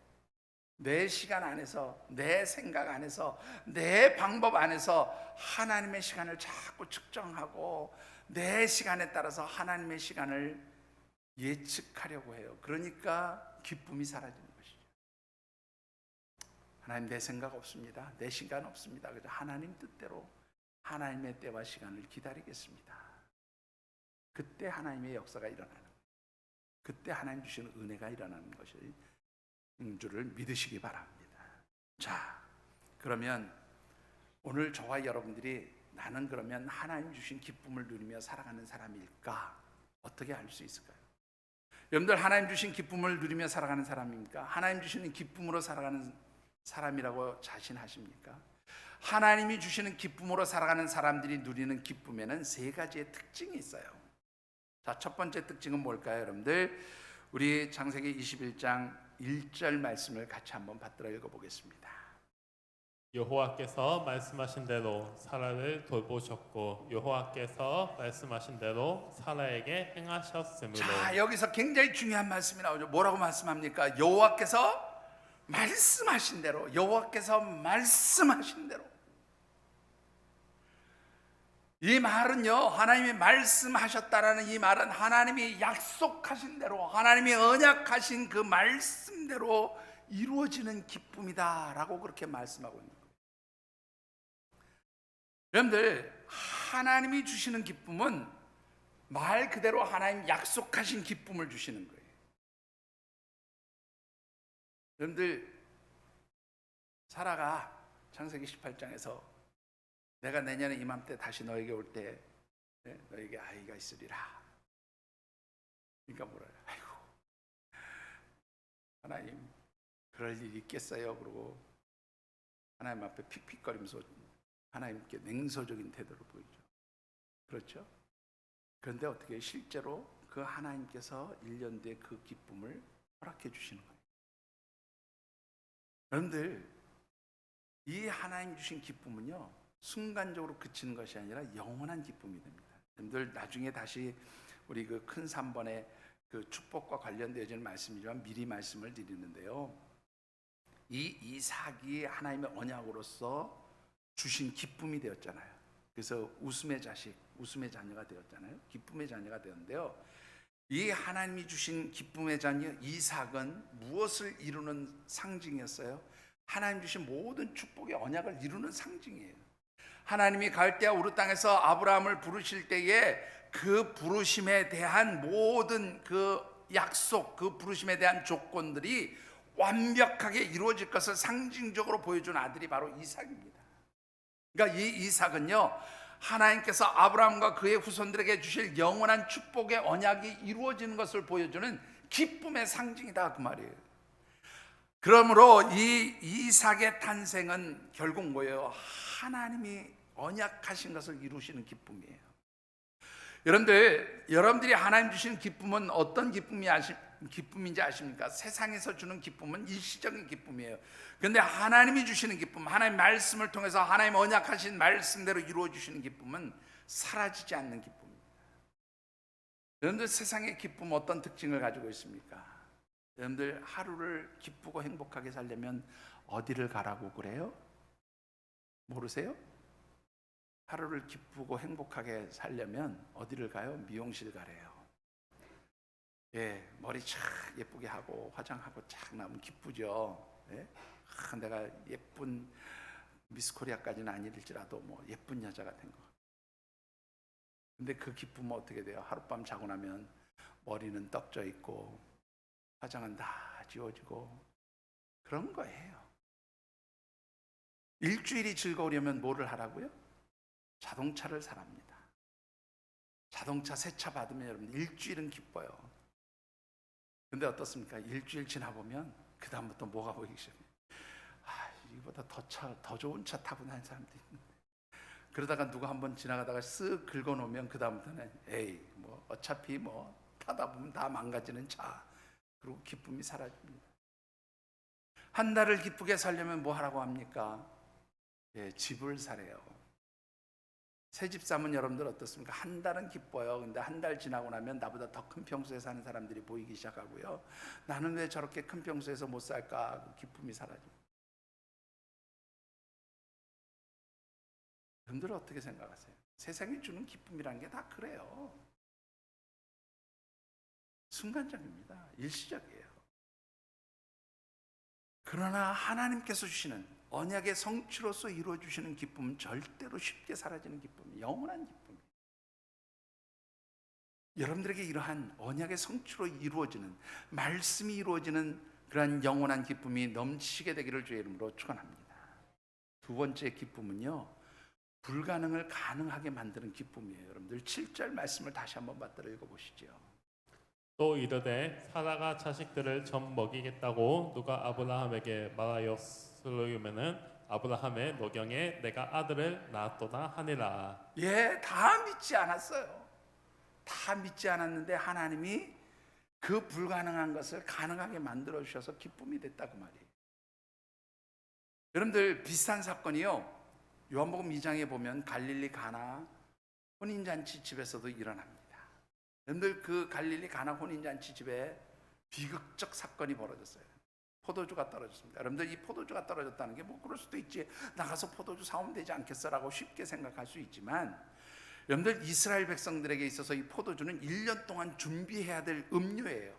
내 시간 안에서, 내 생각 안에서, 내 방법 안에서 하나님의 시간을 자꾸 측정하고 내 시간에 따라서 하나님의 시간을 예측하려고 해요. 그러니까 기쁨이 사라지는 것이죠. 하나님, 내 생각 없습니다. 내 시간 없습니다. 그래서 하나님 뜻대로 하나님의 때와 시간을 기다리겠습니다. 그때 하나님의 역사가 일어나는 거예요. 그때 하나님 주시는 은혜가 일어나는 것이 줄을 믿으시기 바랍니다. 자, 그러면 오늘 저와 여러분들이 나는 그러면 하나님 주신 기쁨을 누리며 살아가는 사람일까? 어떻게 알 수 있을까요? 여러분들 하나님 주신 기쁨을 누리며 살아가는 사람입니까? 하나님 주시는 기쁨으로 살아가는 사람이라고 자신하십니까? 하나님이 주시는 기쁨으로 살아가는 사람들이 누리는 기쁨에는 세 가지의 특징이 있어요. 자, 첫 번째 특징은 뭘까요, 여러분들? 우리 창세기 21장 1절 말씀을 같이 한번 받들어 읽어보겠습니다. 여호와께서 말씀하신 대로 사라를 돌보셨고 여호와께서 말씀하신 대로 사라에게 행하셨으므로. 자, 여기서 굉장히 중요한 말씀이 나오죠. 뭐라고 말씀합니까? 여호와께서 말씀하신 대로, 여호와께서 말씀하신 대로. 이 말은요, 하나님이 말씀하셨다라는 이 말은 하나님이 약속하신 대로, 하나님이 언약하신 그 말씀대로 이루어지는 기쁨이다라고 그렇게 말씀하고 있는 거예요. 여러분들, 하나님이 주시는 기쁨은 말 그대로 하나님 약속하신 기쁨을 주시는 거예요. 여러분들, 사라가 창세기 18장에서 내가 내년에 이맘때 다시 너에게 올 때 너에게 아이가 있으리라. 그러니까 뭐래요? 아이고, 하나님 그럴 일이 있겠어요? 그러고 하나님 앞에 픽픽거리면서 하나님께 냉소적인 태도를 보이죠. 그렇죠? 그런데 어떻게 실제로 그 하나님께서 1년 뒤에 그 기쁨을 허락해 주시는 거예요. 여러분들, 이 하나님 주신 기쁨은요, 순간적으로 그치는 것이 아니라 영원한 기쁨이 됩니다. 여러분들, 나중에 다시 우리 그 큰 3번의 그 축복과 관련되어지는 말씀이지만 미리 말씀을 드리는데요, 이 이삭이 하나님의 언약으로서 주신 기쁨이 되었잖아요. 그래서 웃음의 자식, 웃음의 자녀가 되었잖아요. 기쁨의 자녀가 되었는데요, 이 하나님이 주신 기쁨의 자녀 이삭은 무엇을 이루는 상징이었어요? 하나님 주신 모든 축복의 언약을 이루는 상징이에요. 하나님이 갈대아 우르 땅에서 아브라함을 부르실 때에 그 부르심에 대한 모든 그 약속, 그 부르심에 대한 조건들이 완벽하게 이루어질 것을 상징적으로 보여준 아들이 바로 이삭입니다. 그러니까 이 이삭은요, 하나님께서 아브라함과 그의 후손들에게 주실 영원한 축복의 언약이 이루어지는 것을 보여주는 기쁨의 상징이다, 그 말이에요. 그러므로 이 이삭의 탄생은 결국 뭐예요? 하나님이 언약하신 것을 이루시는 기쁨이에요. 여러분들이 하나님 주시는 기쁨은 어떤 기쁨인지 아십니까? 세상에서 주는 기쁨은 일시적인 기쁨이에요. 그런데 하나님이 주시는 기쁨, 하나님 말씀을 통해서 하나님 언약하신 말씀대로 이루어 주시는 기쁨은 사라지지 않는 기쁨입니다. 여러분들, 세상의 기쁨 어떤 특징을 가지고 있습니까? 여러분들, 하루를 기쁘고 행복하게 살려면 어디를 가라고 그래요? 모르세요? 하루를 기쁘고 행복하게 살려면 어디를 가요? 미용실 가래요. 예, 머리 촥 예쁘게 하고 화장하고 촥 나면 기쁘죠. 예? 내가 예쁜 미스코리아까지는 아닐지라도 뭐 예쁜 여자가 된 거. 근데 그 기쁨은 어떻게 돼요? 하룻밤 자고 나면 머리는 떡져 있고 화장은 다 지워지고 그런 거예요. 일주일이 즐거우려면 뭐를 하라고요? 자동차를 사랍니다. 자동차 새 차 받으면 여러분 일주일은 기뻐요. 근데 어떻습니까? 일주일 지나보면 그 다음부터 뭐가 보이기 시작해요. 이보다 더 좋은 차 타고 다니는 사람들이 있는데, 그러다가 누가 한번 지나가다가 쓱 긁어놓으면 그 다음부터는 에이 뭐 어차피 뭐 타다 보면 다 망가지는 차. 그리고 기쁨이 사라집니다. 한 달을 기쁘게 살려면 뭐 하라고 합니까? 예, 집을 사래요. 새 집 사면 여러분들 어떻습니까? 한 달은 기뻐요. 근데 한 달 지나고 나면 나보다 더 큰 평수에 사는 사람들이 보이기 시작하고요. 나는 왜 저렇게 큰 평수에서 못 살까? 기쁨이 사라집니다. 여러분들은 어떻게 생각하세요? 세상이 주는 기쁨이란 게 다 그래요. 순간적입니다. 일시적이에요. 그러나 하나님께서 주시는 언약의 성취로서 이루어주시는 기쁨은 절대로 쉽게 사라지는 기쁨이에요. 영원한 기쁨이에요. 여러분들에게 이러한 언약의 성취로 이루어지는, 말씀이 이루어지는 그러한 영원한 기쁨이 넘치게 되기를 주의 이름으로 축원합니다. 두 번째 기쁨은요, 불가능을 가능하게 만드는 기쁨이에요. 여러분들 7절 말씀을 다시 한번 받들어 읽어보시죠. 또 이르되 사라가 자식들을 전 먹이겠다고 누가 아브라함에게 말하였으려면은 아브라함의 노경에 내가 아들을 낳았도다 하니라. 예, 다 믿지 않았어요. 다 믿지 않았는데 하나님이 그 불가능한 것을 가능하게 만들어 주셔서 기쁨이 됐다, 그 말이에요. 여러분들, 비슷한 사건이요, 요한복음 2장에 보면 갈릴리 가나 혼인잔치 집에서도 일어납니다. 여러분들, 그 갈릴리 가나 혼인잔치 집에 비극적 사건이 벌어졌어요. 포도주가 떨어졌습니다. 여러분들, 이 포도주가 떨어졌다는 게 뭐 그럴 수도 있지, 나가서 포도주 사오면 되지 않겠어라고 쉽게 생각할 수 있지만, 여러분들, 이스라엘 백성들에게 있어서 이 포도주는 1년 동안 준비해야 될 음료예요.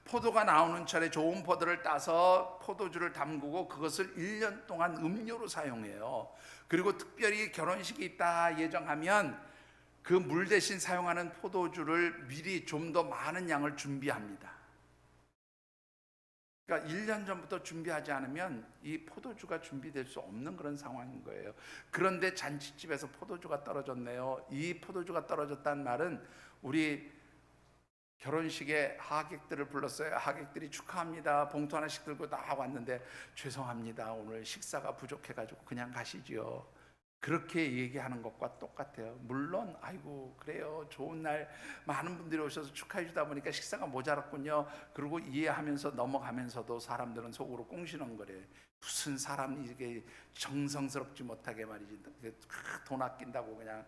포도가 나오는 철에 좋은 포도를 따서 포도주를 담그고 그것을 1년 동안 음료로 사용해요. 그리고 특별히 결혼식이 있다 예정하면 그 물 대신 사용하는 포도주를 미리 좀 더 많은 양을 준비합니다. 그러니까 1년 전부터 준비하지 않으면 이 포도주가 준비될 수 없는 그런 상황인 거예요. 그런데 잔치집에서 포도주가 떨어졌네요. 이 포도주가 떨어졌다는 말은 우리 결혼식에 하객들을 불렀어요. 하객들이 축하합니다. 봉투 하나씩 들고 다 왔는데 죄송합니다. 오늘 식사가 부족해가지고 그냥 가시지요. 그렇게 얘기하는 것과 똑같아요. 물론 아이고 그래요, 좋은 날 많은 분들이 오셔서 축하해 주다 보니까 식사가 모자랐군요. 그리고 이해하면서 넘어가면서도 사람들은 속으로 꽁시렁거려요. 무슨 사람이 이게 정성스럽지 못하게 말이지, 돈 아낀다고 그냥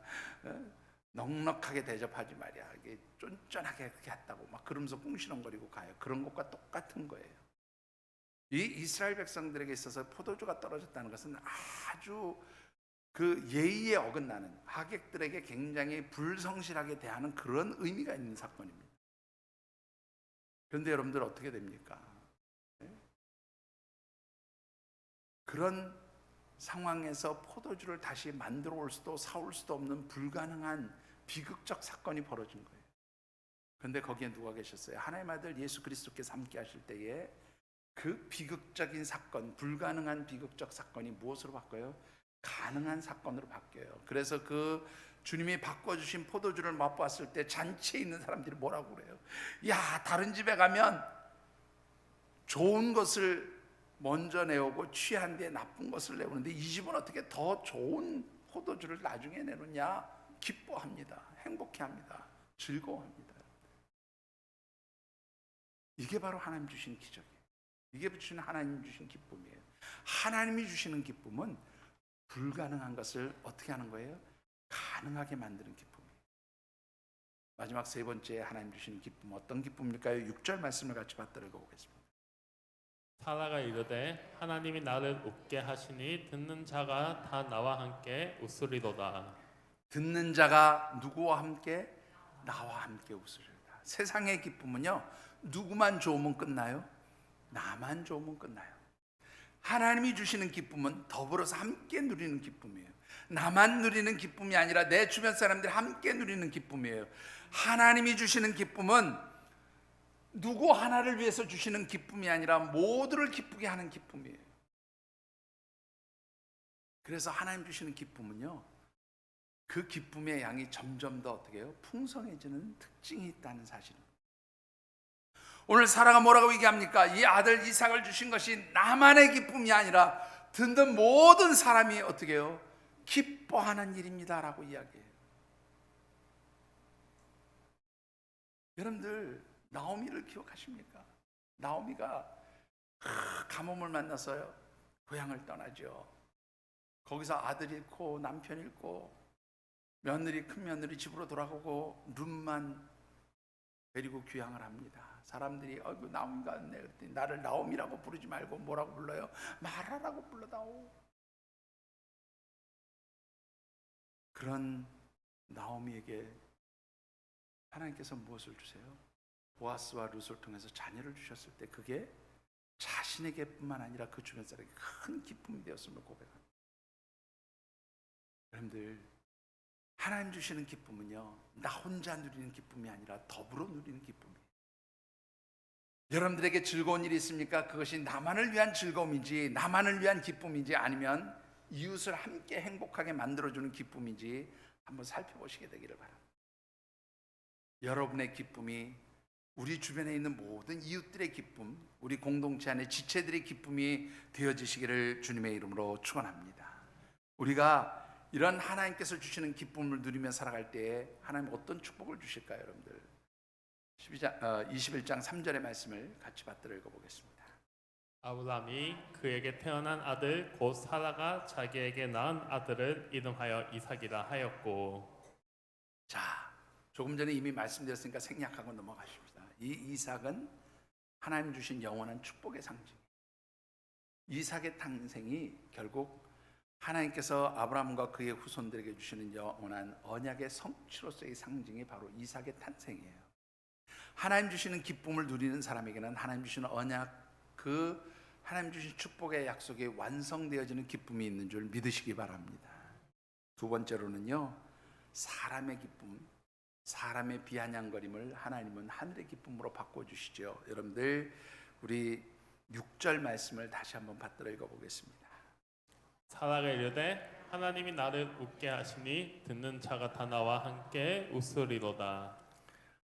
넉넉하게 대접하지 말이야, 이게 쫀쫀하게 그렇게 했다고 막 그러면서 꽁시렁거리고 가요. 그런 것과 똑같은 거예요. 이 이스라엘 백성들에게 있어서 포도주가 떨어졌다는 것은 아주 그 예의에 어긋나는, 하객들에게 굉장히 불성실하게 대하는 그런 의미가 있는 사건입니다. 그런데 여러분들 어떻게 됩니까? 그런 상황에서 포도주를 다시 만들어 올 수도 사올 수도 없는 불가능한 비극적 사건이 벌어진 거예요. 그런데 거기에 누가 계셨어요? 하나님의 아들 예수 그리스도께서 함께 하실 때에 그 비극적인 사건, 불가능한 비극적 사건이 무엇으로 바꿔요? 가능한 사건으로 바뀌어요. 그래서 그 주님이 바꿔주신 포도주를 맛보았을 때 잔치에 있는 사람들이 뭐라고 그래요? 야, 다른 집에 가면 좋은 것을 먼저 내오고 취한 뒤에 나쁜 것을 내오는데 이 집은 어떻게 더 좋은 포도주를 나중에 내놓냐? 기뻐합니다. 행복해합니다. 즐거워합니다. 이게 바로 하나님 주신 기적이에요. 이게 주신 하나님 주신 기쁨이에요. 하나님이 주시는 기쁨은 불가능한 것을 어떻게 하는 거예요? 가능하게 만드는 기쁨이에요. 마지막 세 번째 하나님 주시는 기쁨, 어떤 기쁨일까요? 6절 말씀을 같이 받들어 보겠습니다. 사라가 이르되 하나님이 나를 웃게 하시니 듣는 자가 다 나와 함께 웃으리로다. 듣는 자가 누구와 함께? 나와 함께 웃으리로다. 세상의 기쁨은요, 누구만 좋으면 끝나요? 나만 좋으면 끝나요. 하나님이 주시는 기쁨은 더불어서 함께 누리는 기쁨이에요. 나만 누리는 기쁨이 아니라 내 주변 사람들이 함께 누리는 기쁨이에요. 하나님이 주시는 기쁨은 누구 하나를 위해서 주시는 기쁨이 아니라 모두를 기쁘게 하는 기쁨이에요. 그래서 하나님 주시는 기쁨은요, 그 기쁨의 양이 점점 더 어떻게 해요? 풍성해지는 특징이 있다는 사실입니다. 오늘 사라가 뭐라고 얘기합니까? 이 아들 이삭을 주신 것이 나만의 기쁨이 아니라 듣는 모든 사람이 어떻게 해요? 기뻐하는 일입니다 라고 이야기해요. 여러분들 나오미를 기억하십니까? 나오미가 가뭄을 만나서요, 고향을 떠나죠. 거기서 아들 잃고 남편 잃고 며느리, 큰 며느리 집으로 돌아가고 룸만 데리고 귀향을 합니다. 사람들이 어이구 나오미가 왔네 그랬더니 나를 나오미라고 부르지 말고 뭐라고 불러요? 마라라고 불러다오. 그런 나오미에게 하나님께서 무엇을 주세요? 보아스와 룻을 통해서 자녀를 주셨을 때 그게 자신에게뿐만 아니라 그 주변 사람에게 큰 기쁨이 되었음을 고백합니다. 여러분들, 하나님 주시는 기쁨은요, 나 혼자 누리는 기쁨이 아니라 더불어 누리는 기쁨이에요. 여러분들에게 즐거운 일이 있습니까? 그것이 나만을 위한 즐거움인지 나만을 위한 기쁨인지 아니면 이웃을 함께 행복하게 만들어주는 기쁨인지 한번 살펴보시게 되기를 바랍니다. 여러분의 기쁨이 우리 주변에 있는 모든 이웃들의 기쁨, 우리 공동체 안의 지체들의 기쁨이 되어지시기를 주님의 이름으로 축원합니다. 우리가 이런 하나님께서 주시는 기쁨을 누리며 살아갈 때에 하나님 어떤 축복을 주실까요, 여러분들? 21장 3절의 말씀을 같이 받들어 읽어보겠습니다. 아브라함이 그에게 태어난 아들 곧 사라가 자기에게 낳은 아들을 이름하여 이삭이라 하였고. 자, 조금 전에 이미 말씀드렸으니까 생략하고 넘어가십니다. 이 이삭은 하나님 주신 영원한 축복의 상징. 이삭의 탄생이 결국 하나님께서 아브라함과 그의 후손들에게 주시는 영원한 언약의 성취로서의 상징이 바로 이삭의 탄생이에요. 하나님 주시는 기쁨을 누리는 사람에게는 하나님 주시는 언약, 그 하나님 주신 축복의 약속이 완성되어지는 기쁨이 있는 줄 믿으시기 바랍니다. 두 번째로는요, 사람의 기쁨, 사람의 비아냥거림을 하나님은 하늘의 기쁨으로 바꿔주시죠. 여러분들, 우리 6절 말씀을 다시 한번 받들어 읽어보겠습니다. 사라가 이르되 하나님이 나를 웃게 하시니 듣는 자가 다 나와 함께 웃으리로다.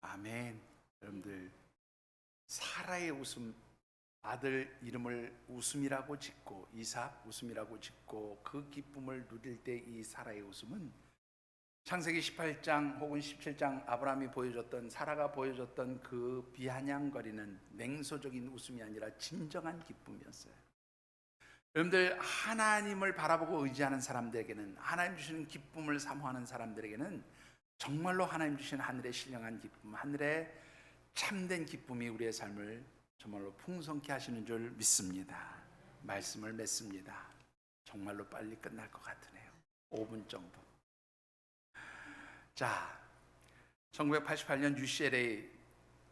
아멘. 여러분들, 사라의 웃음, 아들 이름을 웃음이라고 짓고 이삭 웃음이라고 짓고 그 기쁨을 누릴 때 이 사라의 웃음은 창세기 18장 혹은 17장 아브라함이 보여줬던, 사라가 보여줬던 그 비아냥거리는 냉소적인 웃음이 아니라 진정한 기쁨이었어요. 여러분들, 하나님을 바라보고 의지하는 사람들에게는, 하나님 주시는 기쁨을 사모하는 사람들에게는 정말로 하나님 주신 하늘의 신령한 기쁨, 하늘의 참된 기쁨이 우리의 삶을 정말로 풍성케 하시는 줄 믿습니다. 말씀을 맺습니다. 정말로 빨리 끝날 것 같으네요. 5분 정도. 자, 1988년 UCLA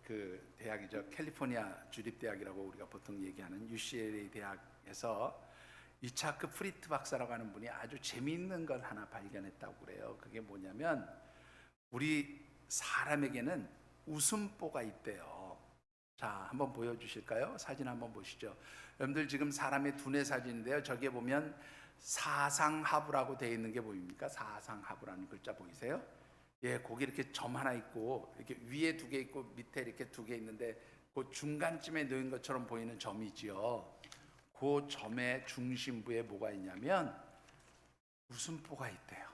그 대학이죠. 캘리포니아 주립대학이라고 우리가 보통 얘기하는 UCLA 대학에서 이차크 프리트 박사라고 하는 분이 아주 재미있는 걸 하나 발견했다고 그래요. 그게 뭐냐면 우리 사람에게는 웃음보가 있대요. 자, 한번 보여주실까요? 사진 한번 보시죠. 여러분들, 지금 사람의 두뇌 사진인데요. 저기에 보면 사상하부라고 되어 있는 게 보입니까? 사상하부라는 글자 보이세요? 예, 거기 이렇게 점 하나 있고 이렇게 위에 두 개 있고 밑에 이렇게 두 개 있는데 그 중간쯤에 놓인 것처럼 보이는 점이지요. 그 점의 중심부에 뭐가 있냐면 웃음보가 있대요.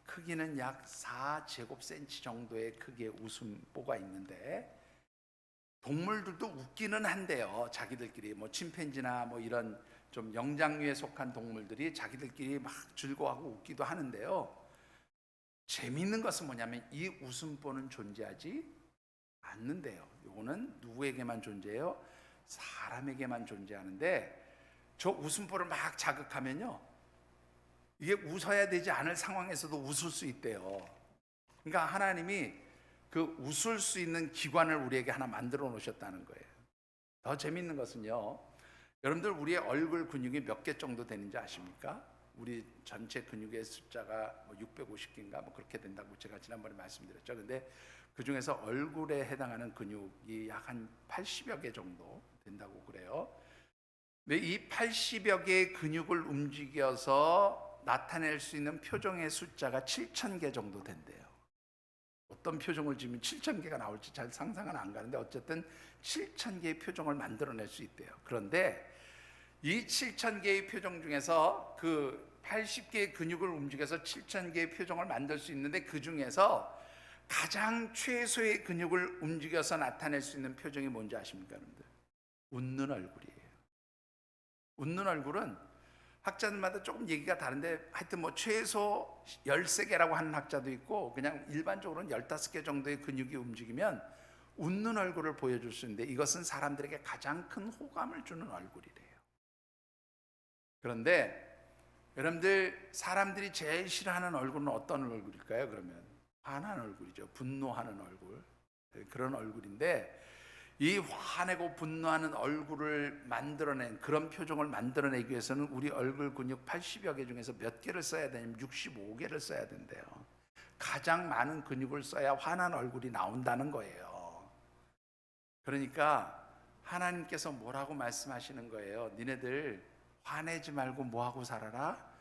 크기는 약 4제곱센치 정도의 크기의 웃음보가 있는데 동물들도 웃기는 한데요. 자기들끼리 뭐 침팬지나 뭐 이런 좀 영장류에 속한 동물들이 자기들끼리 막 즐거워하고 웃기도 하는데요. 재미있는 것은 뭐냐면 이 웃음보는 존재하지 않는데요. 이거는 누구에게만 존재해요? 사람에게만 존재하는데 저 웃음보를 막 자극하면요, 이게 웃어야 되지 않을 상황에서도 웃을 수 있대요. 그러니까 하나님이 그 웃을 수 있는 기관을 우리에게 하나 만들어 놓으셨다는 거예요. 더 재미있는 것은요, 여러분들 우리의 얼굴 근육이 몇 개 정도 되는지 아십니까? 우리 전체 근육의 숫자가 뭐 650개인가 뭐 그렇게 된다고 제가 지난번에 말씀드렸죠. 근데 그 중에서 얼굴에 해당하는 근육이 약 한 80여 개 정도 된다고 그래요. 근데 이 80여 개의 근육을 움직여서 나타낼 수 있는 표정의 숫자가 7,000개 정도 된대요. 어떤 표정을 지으면 7,000개가 나올지 잘 상상은 안 가는데 어쨌든 7,000개의 표정을 만들어낼 수 있대요. 그런데 이 7,000개의 표정 중에서 그 80개의 근육을 움직여서 7,000개의 표정을 만들 수 있는데 그 중에서 가장 최소의 근육을 움직여서 나타낼 수 있는 표정이 뭔지 아십니까, 여러분들? 웃는 얼굴이에요. 웃는 얼굴은 학자들마다 조금 얘기가 다른데 하여튼 뭐 최소 13개라고 하는 학자도 있고 그냥 일반적으로는 15개 정도의 근육이 움직이면 웃는 얼굴을 보여줄 수 있는데 이것은 사람들에게 가장 큰 호감을 주는 얼굴이래요. 그런데 여러분들 사람들이 제일 싫어하는 얼굴은 어떤 얼굴일까요? 그러면 화난 얼굴이죠. 분노하는 얼굴. 그런 얼굴인데 이 화내고 분노하는 얼굴을 만들어낸 그런 표정을 만들어내기 위해서는 우리 얼굴 근육 80여 개 중에서 몇 개를 써야 되냐면 65개를 써야 된대요. 가장 많은 근육을 써야 화난 얼굴이 나온다는 거예요. 그러니까 하나님께서 뭐라고 말씀하시는 거예요? 니네들 화내지 말고 뭐하고 살아라?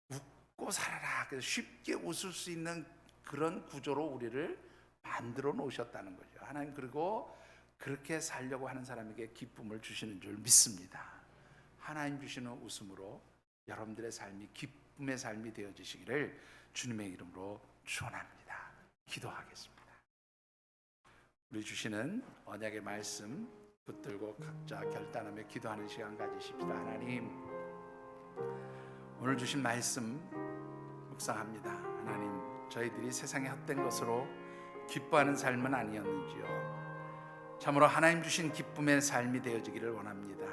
웃고 살아라. 그래서 쉽게 웃을 수 있는 그런 구조로 우리를 만들어 놓으셨다는 거죠. 하나님 그리고 그렇게 살려고 하는 사람에게 기쁨을 주시는 줄 믿습니다. 하나님 주시는 웃음으로 여러분들의 삶이 기쁨의 삶이 되어지시기를 주님의 이름으로 축원합니다. 기도하겠습니다. 우리 주시는 언약의 말씀 붙들고 각자 결단하며 기도하는 시간 가지십시다. 하나님, 오늘 주신 말씀 묵상합니다. 하나님, 저희들이 세상에 헛된 것으로 기뻐하는 삶은 아니었는지요. 참으로 하나님 주신 기쁨의 삶이 되어지기를 원합니다.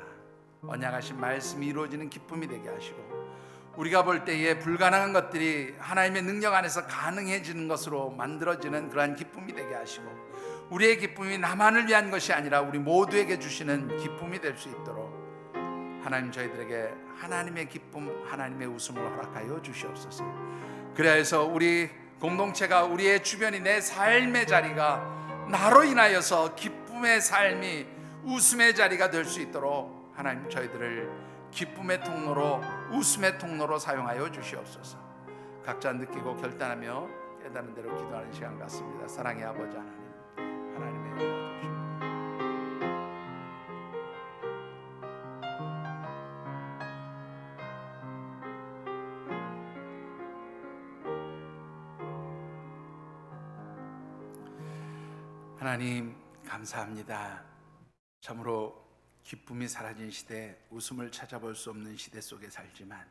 언약하신 말씀이 이루어지는 기쁨이 되게 하시고 우리가 볼 때에 불가능한 것들이 하나님의 능력 안에서 가능해지는 것으로 만들어지는 그러한 기쁨이 되게 하시고 우리의 기쁨이 나만을 위한 것이 아니라 우리 모두에게 주시는 기쁨이 될 수 있도록 하나님 저희들에게 하나님의 기쁨, 하나님의 웃음을 허락하여 주시옵소서. 그래야 해서 우리 공동체가 우리의 주변이 내 삶의 자리가 나로 인하여서 기쁨의 삶이 웃음의 자리가 될 수 있도록 하나님 저희들을 기쁨의 통로로 웃음의 통로로 사용하여 주시옵소서. 각자 느끼고 결단하며 깨닫는 대로 기도하는 시간 같습니다. 사랑의 아버지 하나님, 하나님의 은혜가 주십니다. 하나님 감사합니다. 참으로 기쁨이 사라진 시대, 웃음을 찾아볼 수 없는 시대 속에 살지만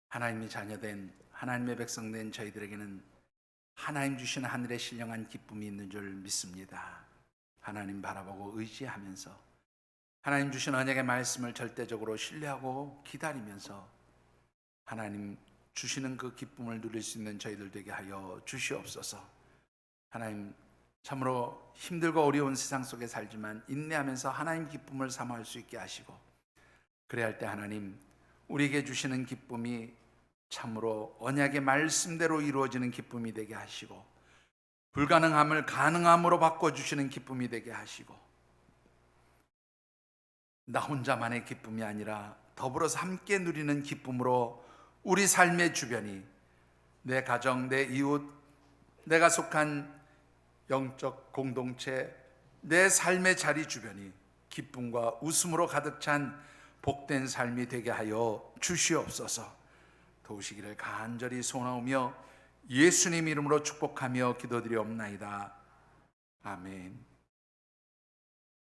하나님의 자녀된 하나님의 백성된 저희들에게는 하나님 주신 하늘의 신령한 기쁨이 있는 줄 믿습니다. 하나님 바라보고 의지하면서 하나님 주신 언약의 말씀을 절대적으로 신뢰하고 기다리면서 하나님 주시는 그 기쁨을 누릴 수 있는 저희들 되게 하여 주시옵소서. 하나님 참으로 힘들고 어려운 세상 속에 살지만 인내하면서 하나님 기쁨을 사모할 수 있게 하시고 그래야 할 때 하나님 우리에게 주시는 기쁨이 참으로 언약의 말씀대로 이루어지는 기쁨이 되게 하시고 불가능함을 가능함으로 바꿔주시는 기쁨이 되게 하시고 나 혼자만의 기쁨이 아니라 더불어서 함께 누리는 기쁨으로 우리 삶의 주변이, 내 가정, 내 이웃, 내가 속한 영적 공동체, 내 삶의 자리 주변이 기쁨과 웃음으로 가득 찬 복된 삶이 되게 하여 주시옵소서. 도우시기를 간절히 소원하오며 예수님 이름으로 축복하며 기도드리옵나이다. 아멘.